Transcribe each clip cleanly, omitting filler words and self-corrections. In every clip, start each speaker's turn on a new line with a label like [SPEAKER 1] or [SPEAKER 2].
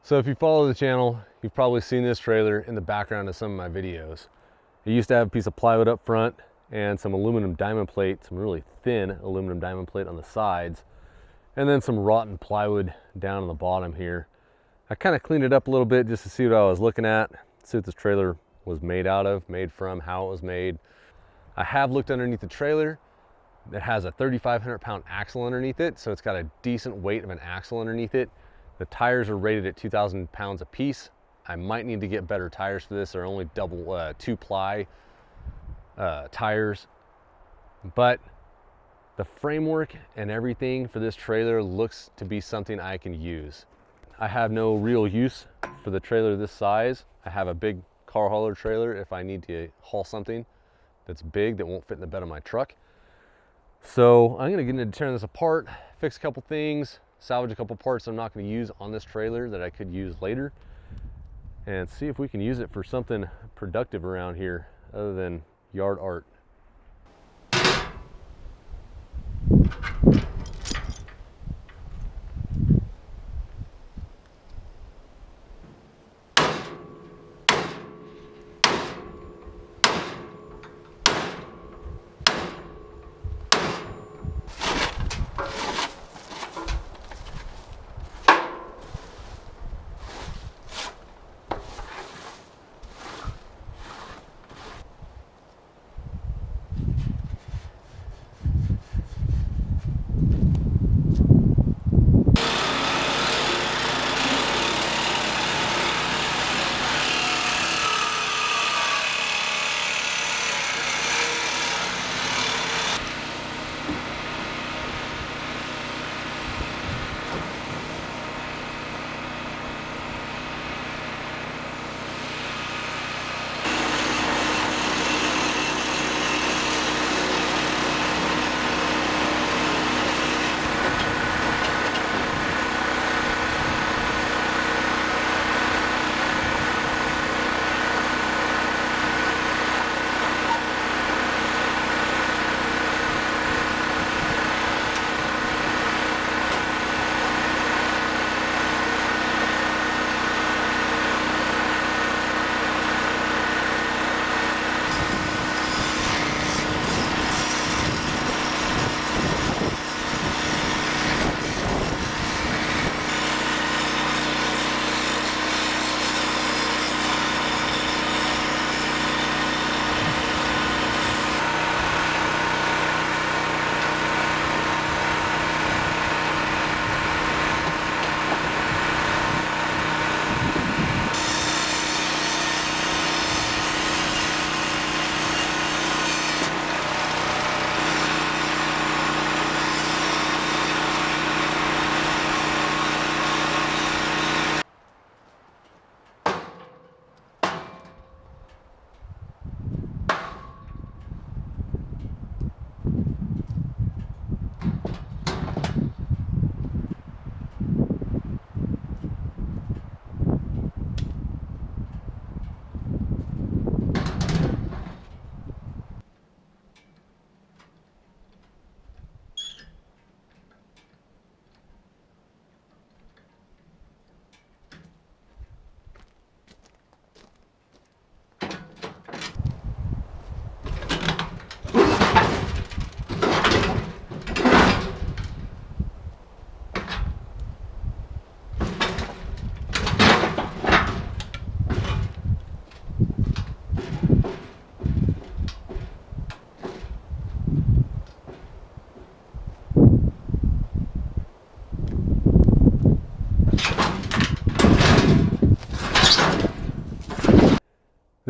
[SPEAKER 1] So if you follow the channel, you've probably seen this trailer in the background of some of my videos. It used to have a piece of plywood up front and some aluminum diamond plate, some really thin aluminum diamond plate on the sides, and then some rotten plywood down on the bottom here. I kind of cleaned it up a little bit just to see what I was looking at, see what this trailer was made out of, made from, how it was made. I have looked underneath the trailer. It has a 3,500 pound axle underneath it, so it's got a decent weight of an axle underneath it. The tires are rated at 2,000 pounds a piece. I might need to get better tires for this. They're only double 2-ply tires, but the framework and everything for this trailer looks to be something I can use. I have no real use for the trailer this size. I have a big car hauler trailer if I need to haul something that's big that won't fit in the bed of my truck. So I'm gonna get into tearing this apart, fix a couple things, salvage a couple parts I'm not gonna use on this trailer that I could use later, and see if we can use it for something productive around here other than yard art.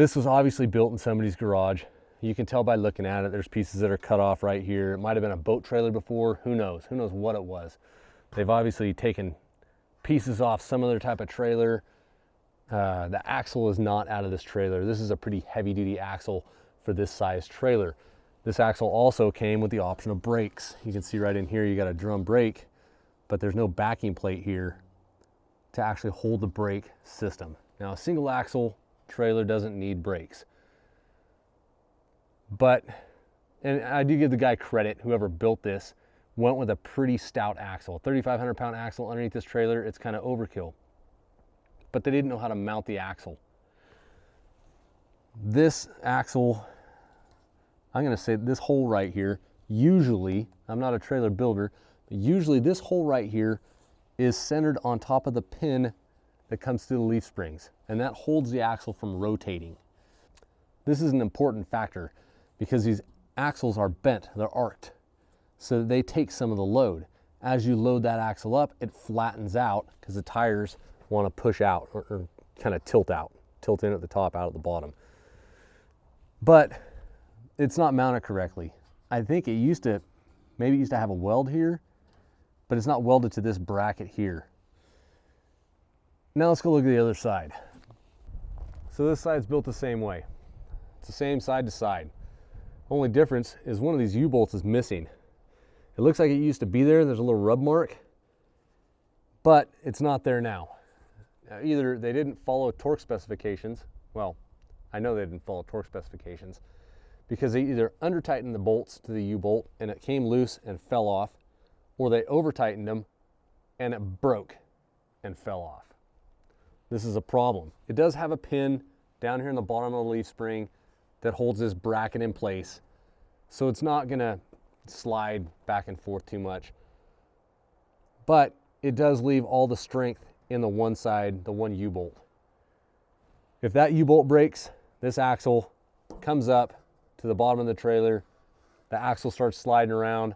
[SPEAKER 1] This was obviously built in somebody's garage. You can tell by looking at it, there's pieces that are cut off right here. It might have been a boat trailer before, who knows? Who knows what it was? They've obviously taken pieces off some other type of trailer. The axle is not out of this trailer. This is a pretty heavy duty axle for this size trailer. This axle also came with the option of brakes. You can see right in here, you got a drum brake, but there's no backing plate here to actually hold the brake system. Now, a single axle trailer doesn't need brakes. But, and I do give the guy credit, whoever built this, went with a pretty stout axle. 3,500 pound axle underneath this trailer, it's kind of overkill. but they didn't know how to mount the axle. This axle, I'm gonna say this hole right here, usually, I'm not a trailer builder, but usually this hole right here is centered on top of the pin that comes through the leaf springs, and that holds the axle from rotating. This is an important factor because these axles are bent, they're arced, so they take some of the load. As you load that axle up, it flattens out because the tires want to push out or kind of tilt out, tilt in at the top, out at the bottom. But it's not mounted correctly. I think it used to, maybe it used to have a weld here, but it's not welded to this bracket here. Now let's go look at the other side. So this side's built the same way. It's the same side to side. Only difference is one of these U-bolts is missing. It looks like it used to be there. There's a little rub mark, but it's not there now. Either they didn't follow torque specifications. Well, I know they didn't follow torque specifications because they either under-tightened the bolts to the U-bolt and it came loose and fell off, or they over-tightened them and it broke and fell off. This is a problem. It does have a pin down here in the bottom of the leaf spring that holds this bracket in place, so it's not gonna slide back and forth too much, but it does leave all the strength in the one side, the one U-bolt. If that U-bolt breaks, this axle comes up to the bottom of the trailer, the axle starts sliding around,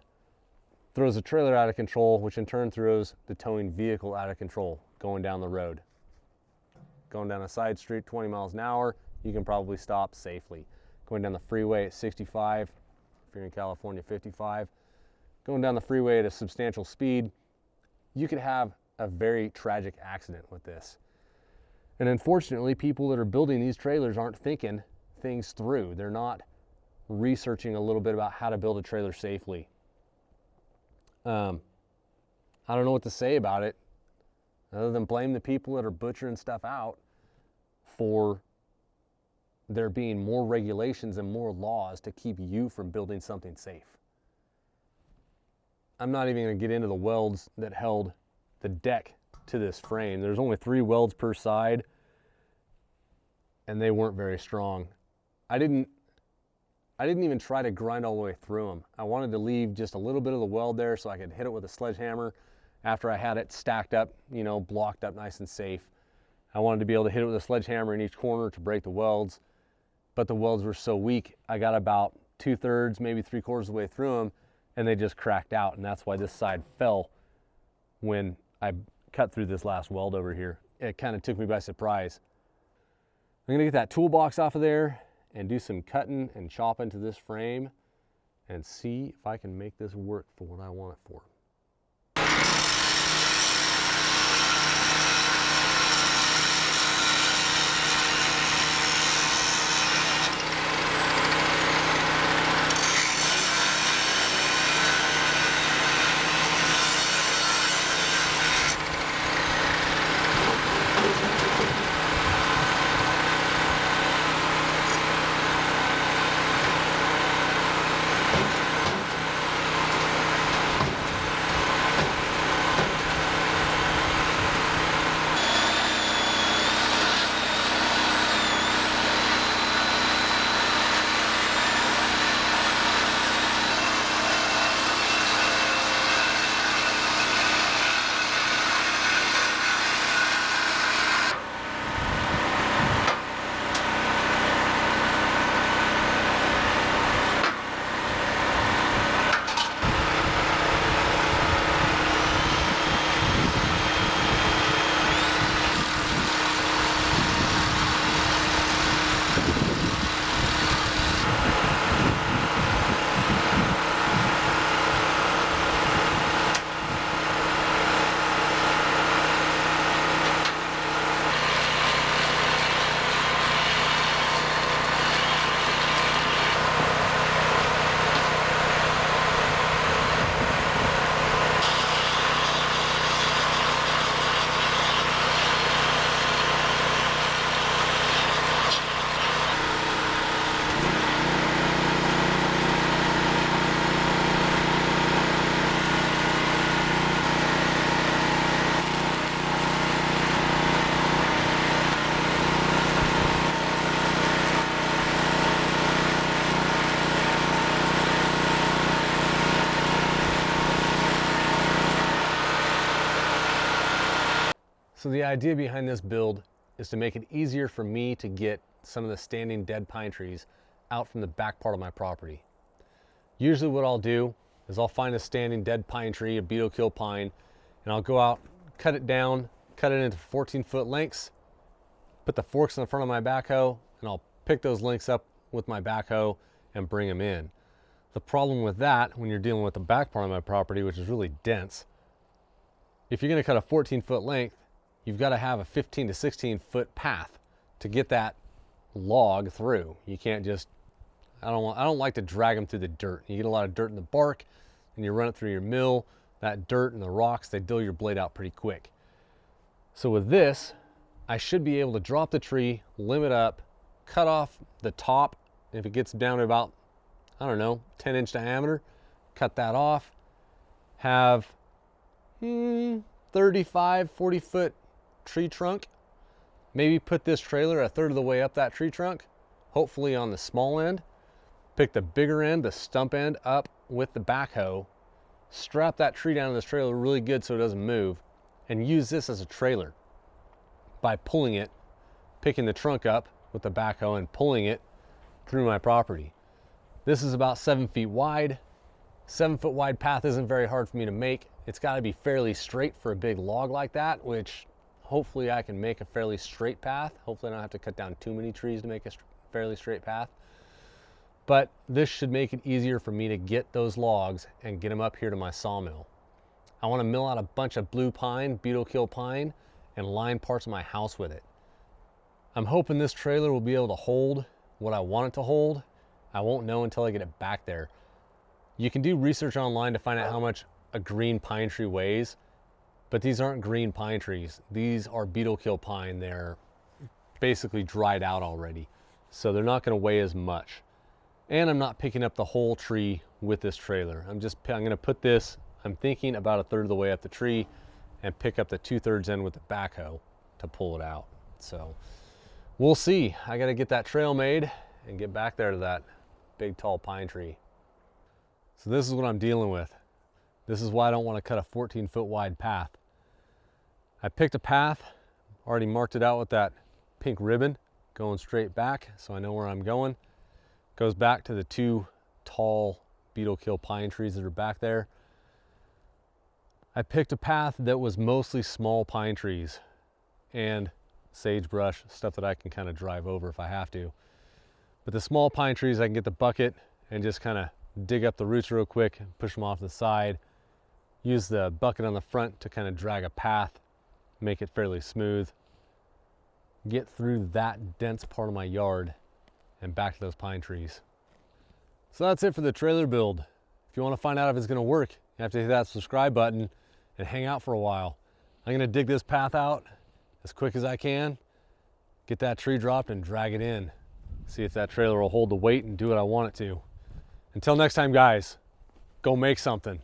[SPEAKER 1] throws the trailer out of control, which in turn throws the towing vehicle out of control going down the road. Going down a side street 20 miles an hour, you can probably stop safely. Going down the freeway at 65, if you're in California, 55. Going down the freeway at a substantial speed, you could have a very tragic accident with this. And unfortunately, people that are building these trailers aren't thinking things through. They're not researching a little bit about how to build a trailer safely. I don't know what to say about it other than blame the people that are butchering stuff out for there being more regulations and more laws to keep you from building something safe. I'm not even going to get into the welds that held the deck to this frame. There's only 3 welds per side, and they weren't very strong. I didn't even try to grind all the way through them. I wanted to leave just a little bit of the weld there so I could hit it with a sledgehammer after I had it stacked up, you know, blocked up nice and safe. I wanted to be able to hit it with a sledgehammer in each corner to break the welds, but the welds were so weak, I got about 2/3, maybe 3/4 of the way through them, and they just cracked out, and that's why this side fell when I cut through this last weld over here. It kind of took me by surprise. I'm gonna get that toolbox off of there and do some cutting and chopping to this frame and see if I can make this work for what I want it for. So the idea behind this build is to make it easier for me to get some of the standing dead pine trees out from the back part of my property. Usually what I'll do is I'll find a standing dead pine tree, a beetle kill pine, and I'll go out, cut it down, cut it into 14-foot lengths, put the forks in the front of my backhoe, and I'll pick those lengths up with my backhoe and bring them in. The problem with that, when you're dealing with the back part of my property, which is really dense, if you're gonna cut a 14-foot length, you've gotta have a 15 to 16-foot path to get that log through. You can't just, I don't like to drag them through the dirt. You get a lot of dirt in the bark, and you run it through your mill. That dirt and the rocks, they dull your blade out pretty quick. So with this, I should be able to drop the tree, limb it up, cut off the top. If it gets down to about, I don't know, 10-inch diameter, cut that off. Have 35, 40-foot tree trunk. Maybe put this trailer a third of the way up that tree trunk, hopefully on the small end. Pick the bigger end, the stump end, up with the backhoe. Strap that tree down to this trailer really good so it doesn't move, and use this as a trailer by pulling it, picking the trunk up with the backhoe and pulling it through my property. This is about 7 feet wide. 7-foot wide path isn't very hard for me to make. It's got to be fairly straight for a big log like that, which hopefully I can make a fairly straight path. Hopefully I don't have to cut down too many trees to make a fairly straight path. But this should make it easier for me to get those logs and get them up here to my sawmill. I want to mill out a bunch of blue pine, beetle kill pine, and line parts of my house with it. I'm hoping this trailer will be able to hold what I want it to hold. I won't know until I get it back there. You can do research online to find out how much a green pine tree weighs, but these aren't green pine trees. These are beetle kill pine. They're basically dried out already, so they're not going to weigh as much. And I'm not picking up the whole tree with this trailer. I'm going to put this, I'm thinking about a third of the way up the tree, and pick up the 2/3 end with the backhoe to pull it out. So we'll see. I got to get that trail made and get back there to that big tall pine tree. So this is what I'm dealing with. This is why I don't want to cut a 14-foot wide path. I picked a path, already marked it out with that pink ribbon, going straight back so I know where I'm going. Goes back to the 2 tall beetle kill pine trees that are back there. I picked a path that was mostly small pine trees and sagebrush, stuff that I can kind of drive over if I have to. But the small pine trees, I can get the bucket and just kind of dig up the roots real quick and push them off the side. Use the bucket on the front to kind of drag a path, make it fairly smooth. Get through that dense part of my yard and back to those pine trees. So that's it for the trailer build. If you want to find out if it's going to work, you have to hit that subscribe button and hang out for a while. I'm going to dig this path out as quick as I can, get that tree dropped and drag it in. See if that trailer will hold the weight and do what I want it to. Until next time, guys, go make something.